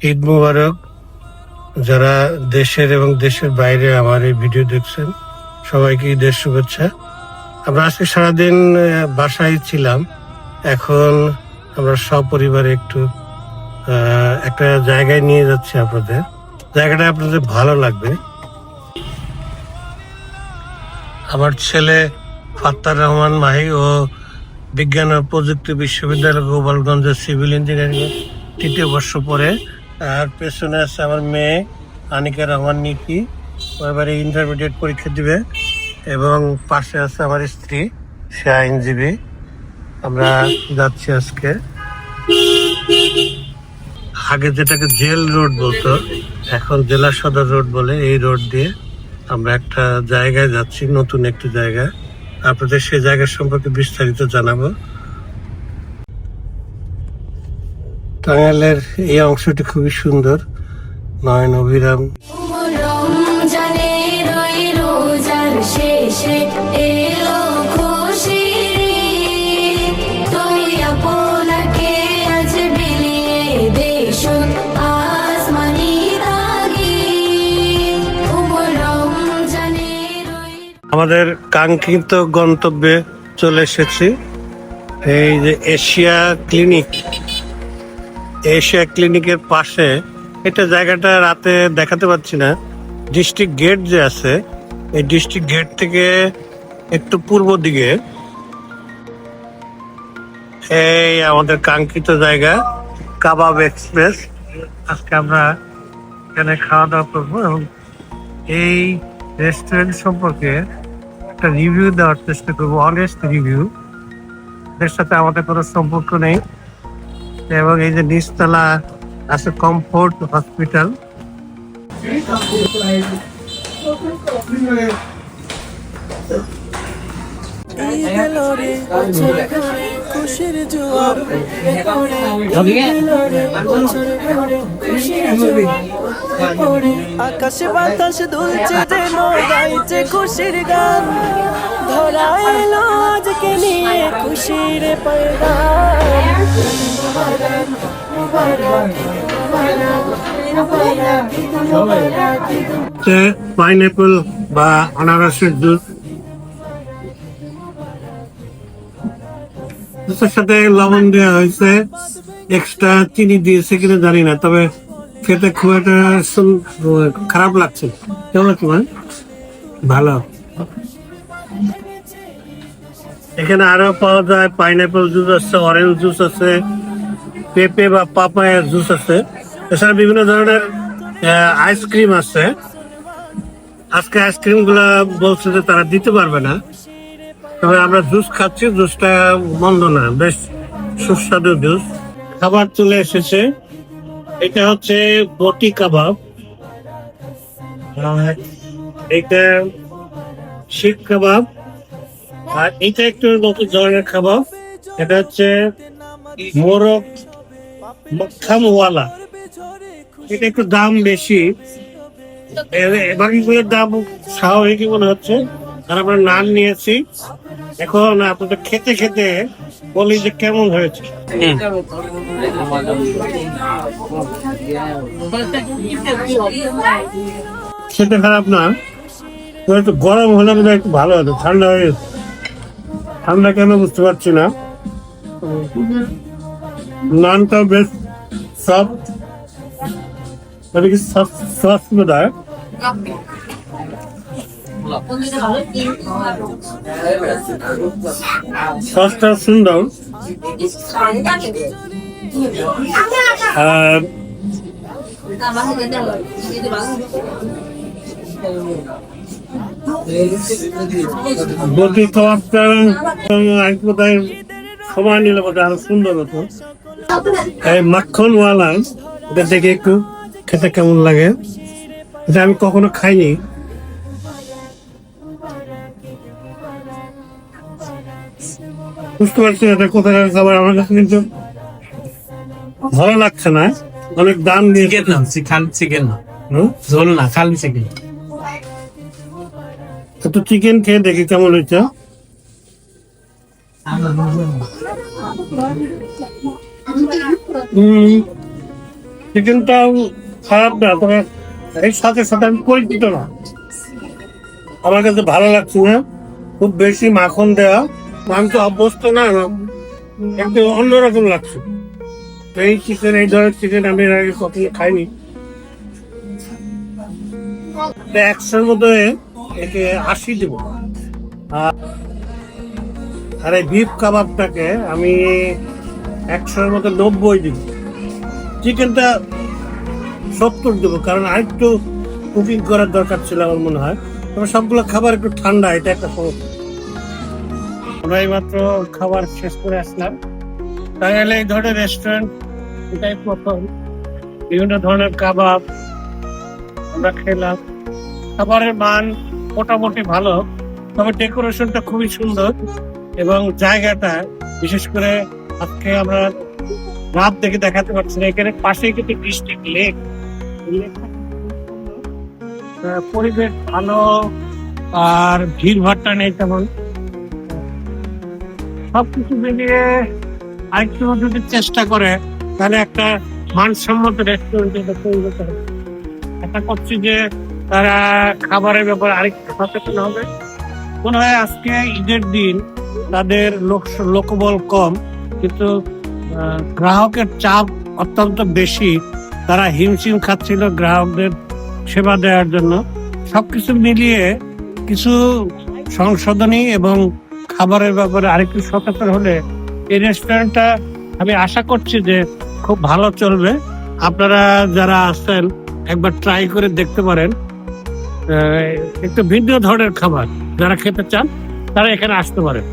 ঈদ মোবারক। যারা দেশের এবং দেশের বাইরে আমার এই ভিডিও দেখছেন সবাইকে ঈদের শুভেচ্ছা। আমরা আজকে সারাদিন বাসায় ছিলাম, এখন আমরা সপরিবারে একটু একটা জায়গায় নিয়ে যাচ্ছি আপনাদের। জায়গাটা আপনাদের ভালো লাগবে। আমার ছেলে ফাত্তার রহমান মাহি ও বিজ্ঞান ও প্রযুক্তি বিশ্ববিদ্যালয় গোপালগঞ্জের সিভিল ইঞ্জিনিয়ারিং তৃতীয় বর্ষ পড়ে। আর পেছনে আছে আমার মেয়ে আনিকা রহমান নীতি, এবারে ইন্টারমিডিয়েট পরীক্ষা দিবে। এবং পাশে আছে আমার স্ত্রী, সে আইনজীবী। আমরা যাচ্ছি আজকে, আগে যেটাকে জেল রোড বলতো এখন জেলা সদর রোড বলে, এই রোড দিয়ে আমরা একটা জায়গায় যাচ্ছি, নতুন একটি জায়গায়। আপনাদের সেই জায়গা সম্পর্কে বিস্তারিত জানাবো। টাঙ্গাইলের এই অংশটি খুবই সুন্দর, নয়ন অভিরাম। আমাদের কাঙ্ক্ষিত গন্তব্যে চলে এসেছি, এই যে এশিয়া ক্লিনিক। এশিয়া ক্লিনিকের পাশে এটা জায়গাটা রাতে দেখাতে পাচ্ছি না। ডিস্ট্রিক্ট গেট যে আছে, এই ডিস্ট্রিক্ট গেট থেকে একটু পূর্ব দিকে এই আমাদের কাঙ্ক্ষিত জায়গা কাবাব এক্সপ্রেস। আজকে আমরা এখানে খাওয়া দাওয়া করবো এবং এই রেস্টুরেন্ট সম্পর্কে একটা রিভিউ দেওয়ার চেষ্টা করবো, অনেস্ট রিভিউ। এর সাথে আমাদের কোনো সম্পর্ক নেই। এবং এই যে নিচতলা আছে কমফোর্ট হসপিটাল। আকাশে বাতাস দুলছে যেন গাইছে খুশির গান, ধরা এলো আজকে নিয়ে খুশির পাইনঅ্যাপল বা আনারসের জুস, জুসের সাথে লবণ দেওয়া হয়েছে, এক্সট্রা চিনি দিয়েছে কিনা জানি না, তবে খেতে খুব একটা খারাপ লাগছে। কেমন লাগছে? ভালো। এখানে আরো পাওয়া যায় পাইনঅ্যাপল জুস আছে, অরেঞ্জ জুস আছে, পেঁপে বা পাপায়ার জুস আছে, এছাড়া বিভিন্ন ধরনের আইসক্রিম আছে। আজকে আইসক্রিম গুলা বলছে যে তারা দিতে পারবে না, তবে আমরা জুস খাচ্ছি, জুসটা মন্দ না, বেশ সুস্বাদু জুস। খাবার চলে এসেছে, এটা হচ্ছে বটি কাবাব, এটা শিক কাবাব, আর এটা একটু নতুন ধরনের খাবার। এটা হচ্ছে মোরগ মক্কামওয়ালা, এটা একটু দাম বেশি, বাকিগুলোর দাম স্বাভাবিকই মনে হচ্ছে। আর আমরা নান নিয়েছি, এখন আপনাদের খেতে খেতে বলি যে কেমন হয়েছে। খেতে খারাপ না, একটু গরম হলে বোধ হয় একটু ভালো হতো, ঠান্ডা হয়ে গেছে। ঠান্ডা কেন বুঝতে পারছি না। নানটাও বেশ সফট, কি সস বোধ হয়। সসটা সুন্দর, বটি খাবারটা বোধহয় সময় নিলে বোধহয় আরো সুন্দর হতো। এই মাখনওয়ালা, এটা দেখে একটু খেতে কেমন লাগে, এটা আমি কখনো খাইনি। বুঝতে পারছি এটা কোথাকার খাবার, আমার কাছে কিন্তু ভালো লাগছে না। অনেক দাম দিয়ে চিকেন না ঝোল না, খালি চিকেন। একটু চিকেন খেয়ে দেখি কেমন হয়েছে। চিকেনটাও খারাপ না, তবে এর সাথে সাথে আমি পরিচিত না, আমার কাছে ভালো লাগছে না। খুব বেশি মাখন দেওয়া, আমি তো অভ্যস্ত না, একটু অন্যরকম লাগছে। এই চিকেন, এই ধরনের চিকেন আমি এর আগে কখনো খাইনি। 100-এর মধ্যে একে 80 দেবো। আর এই বিফ কাবাবটাকে আমি 100-এর মধ্যে 90 দিব। চিকেনটা 70 দেবো, কারণ আরেকটু কুকিং করার দরকার ছিল আমার মনে হয়। তবে সবগুলো খাবার একটু ঠান্ডা, এটা একটা সমস্যা। আমরা এইমাত্র খাবার শেষ করে আসলাম। তাহলে এই ধরনের রেস্টুরেন্ট এটাই প্রথম। বিভিন্ন ধরনের কাবাব আমরা খেলাম, খাবারের মান মোটামুটি ভালো, তবে ডেকোরেশনটা খুবই সুন্দর এবং জায়গাটা, বিশেষ করে আজকে আমরা রাত দেখে দেখাতে পারছি না, এখানে পাশে কিন্তু ডিস্ট্রিক্ট লেক, পরিবেশ ভালো আর ভিড় ভাট্টা নেই তেমন। সবকিছু মিলিয়ে আরেকটু যদি চেষ্টা করে তাহলে একটা মানসম্মত রেস্টুরেন্ট তৈরি করতে হবে। আশা করছি যে তারা খাবারের ব্যাপারে আরেকটু সচেতন হবে। মনে হয় আজকে ঈদের দিন তাদের লোকবল কম, কিন্তু গ্রাহকের চাপ অত্যন্ত বেশি। তারা হিমশিম খাচ্ছিল গ্রাহকদের সেবা দেওয়ার জন্য। সবকিছু মিলিয়ে কিছু সংশোধনী এবং খাবারের ব্যাপারে আরেকটু সচেতন হলে এই রেস্টুরেন্টটা, আমি আশা করছি যে খুব ভালো চলবে। আপনারা যারা আসছেন একবার ট্রাই করে দেখতে পারেন। একটু ভিন্ন ধরনের খাবার যারা খেতে চান তারা এখানে আসতে পারেন।